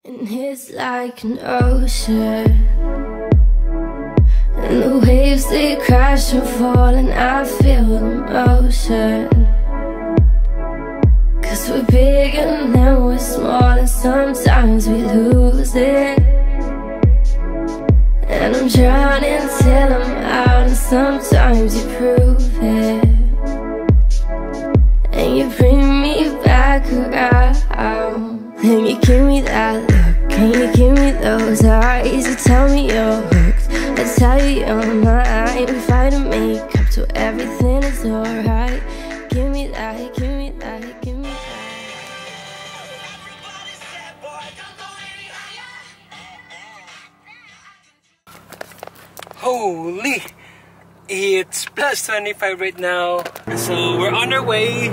And it's like an ocean, and the waves they crash and fall, and I feel the motion. Cause we're big and then we're small, and sometimes we lose it. And I'm drowning till I'm out, and sometimes you prove it. And you bring me back around. And you give me that look, and you give me those eyes. You tell me you're hooked, I tell you you're mine. We fight to make up till everything is alright. Give me that, give me that, give me that. Holy! It's plus 25 right now, so we're on our way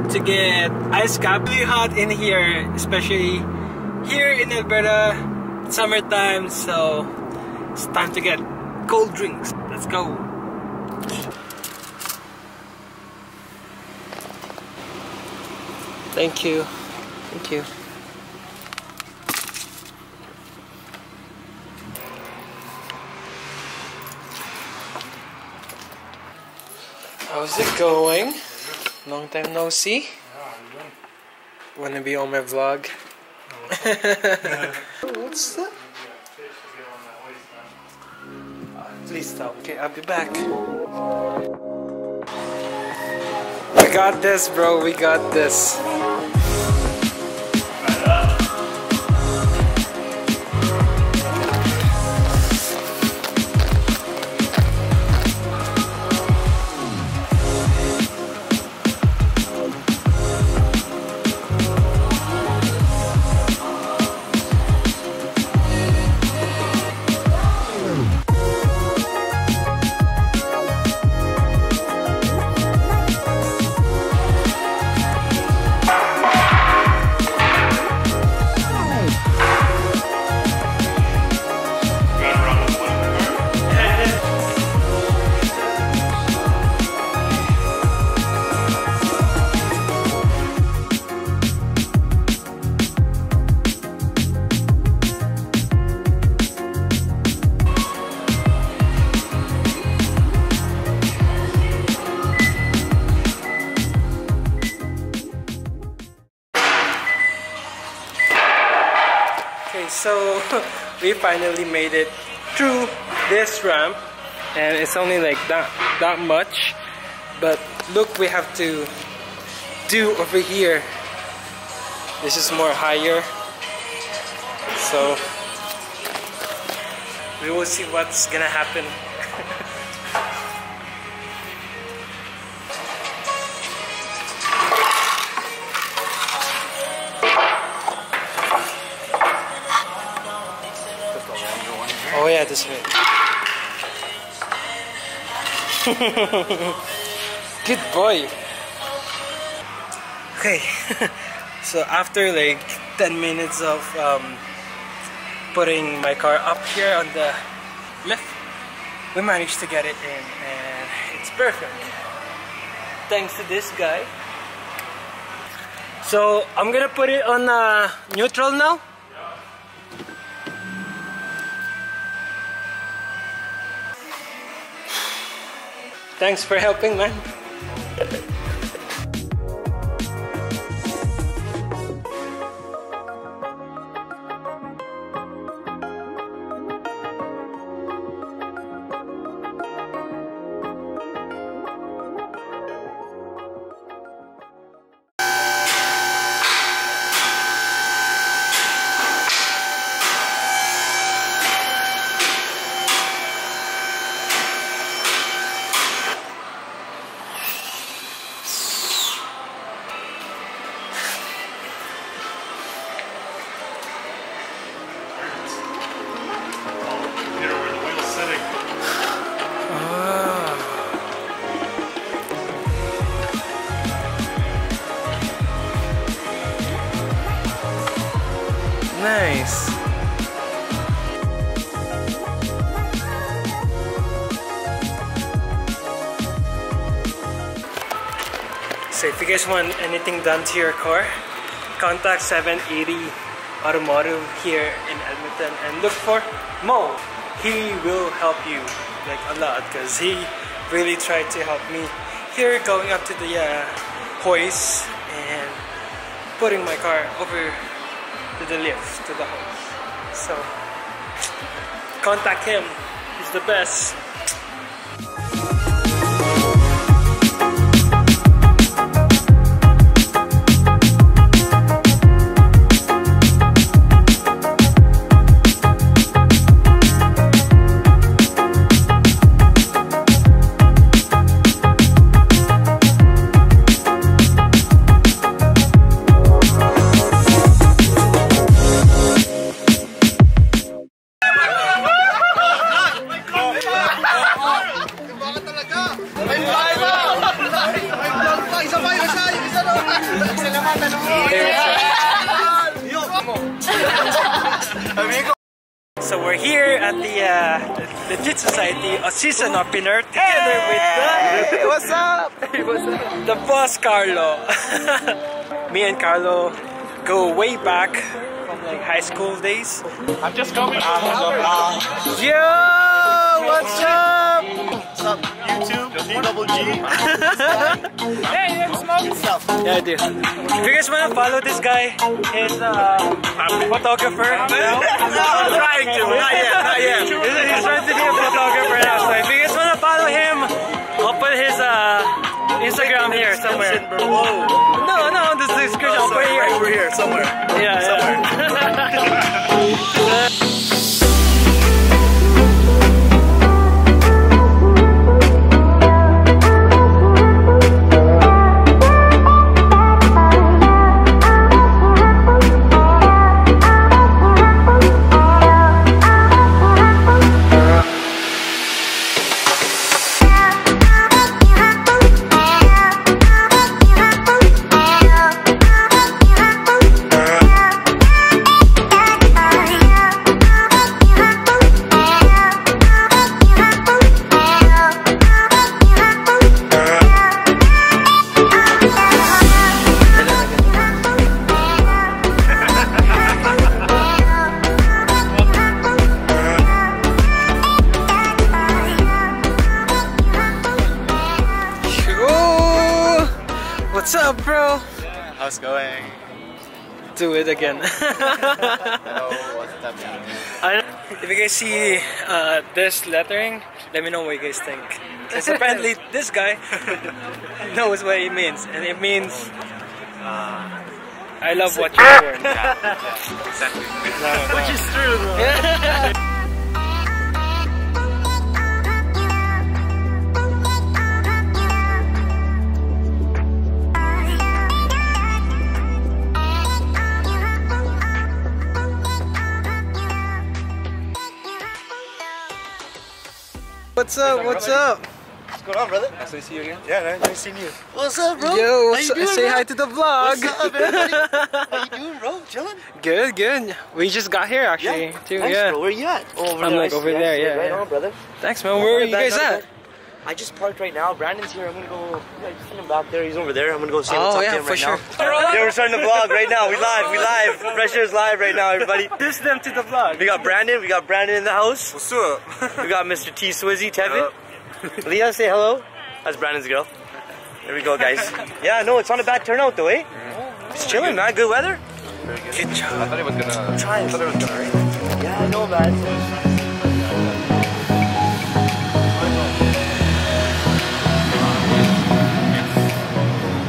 to get ice capli hot in here, especially here in Alberta, summertime, so it's time to get cold drinks. Let's go! Thank you. Thank you. How's it going? Long time no see. Wanna be on my vlog? What's that? Please stop. Okay, I'll be back. We got this, bro. We got this. So we finally made it through this ramp, and it's only like that much, but look, we have to do over here. This is more higher, so we will see what's gonna happen. Oh yeah, this way. Good boy. Okay, so after like 10 minutes of putting my car up here on the lift, we managed to get it in, and it's perfect. Thanks to this guy. So I'm gonna put it on neutral now. Thanks for helping, man. Nice. So if you guys want anything done to your car, contact 780 automotive here in Edmonton, and look for Mo. He will help you like a lot because he really tried to help me here going up to the hoist and putting my car over to the lift to the house. So contact him, he's the best. So we're here at the Legit Society, a season opener, together with the What's up? the boss Carlo. Me and Carlo go way back from like high school days. I'm just coming. Yo, what's up? What's up? YouTube, doubleg. Hey, you smoke stuff? Yeah, I do. If you guys wanna follow this guy, he's a photographer. I'm trying to, not yet. He's trying to be a photographer now. So if you guys wanna follow him, I'll put his Instagram here somewhere. No, this description. I'll put it here. Over here, somewhere. Yeah, What's up, bro? How's it going? Do it again. Hello, what's that mean? If you guys see this lettering, let me know what you guys think. Because apparently this guy knows what it means, and it means I love what you're doing. Exactly. Which is true, bro. What's up? What's up? What's going on, brother? Nice to see you again. Yeah, nice seeing you. What's up, bro? Yo, How you doing, say bro? hi to the vlog. What's up, everybody? How you doing, bro? Chilling? Good. We just got here actually, too. Nice, Yeah. bro. Where you at? Oh, over I'm there. like over there, yeah. Right on, brother. Thanks, man. Where are you guys at? I just parked right now. Brandon's here. I'm gonna go. I just seen him back there. He's over there. I'm gonna go say what's up to him right now. Yeah, we're starting the vlog right now. We live. Fresh Air's live right now, everybody. Introduce them to the vlog. We got Brandon in the house. What's up? We got Mr. T Swizzy, Tevin. Leah, say hello. That's Brandon's girl. There we go, guys. Yeah, no, it's not a bad turnout though, eh? It's chilling, man. Good weather. Good job. I thought it was gonna. Try it. I thought it was gonna rain. Yeah, I know, man.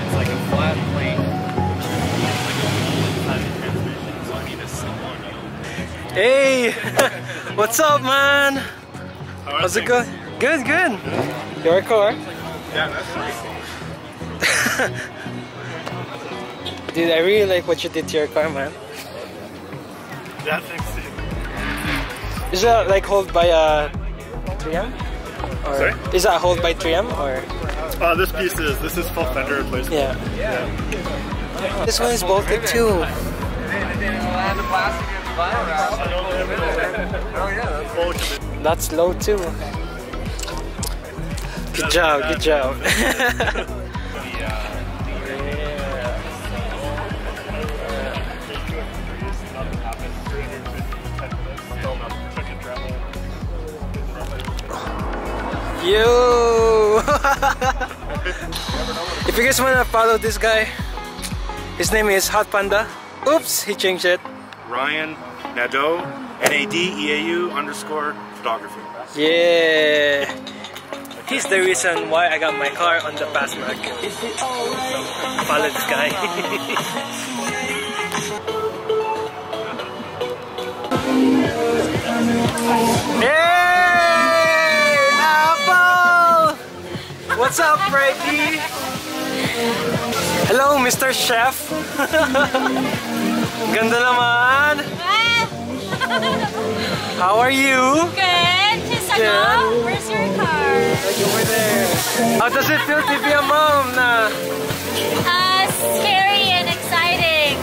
It's like a flat plate. It's like a transmission, so I need a simple. Hey, what's up, man? How's it going? Good. Your car? Yeah, that's nice. Dude, I really like what you did to your car, man. That fixed it. Is that like hold by 3M? Or Sorry? Is that hold by 3M or? This piece is. This is full fender replacement. Yeah. This one is bolted too. That's low too. Good job. Yo! If you guys wanna follow this guy, his name is Hot Panda. Oops, he changed it. Ryan Nadeau, NADEAU_photography. Yeah! He's the reason why I got my car on the pass market. Follow this guy. Hey! Apple! What's up, Frankie? Hello, Mr. Chef. Ganda naman. How are you? Good. Good. Where's your car? Over there. How does it feel to be a mom na? Scary and exciting.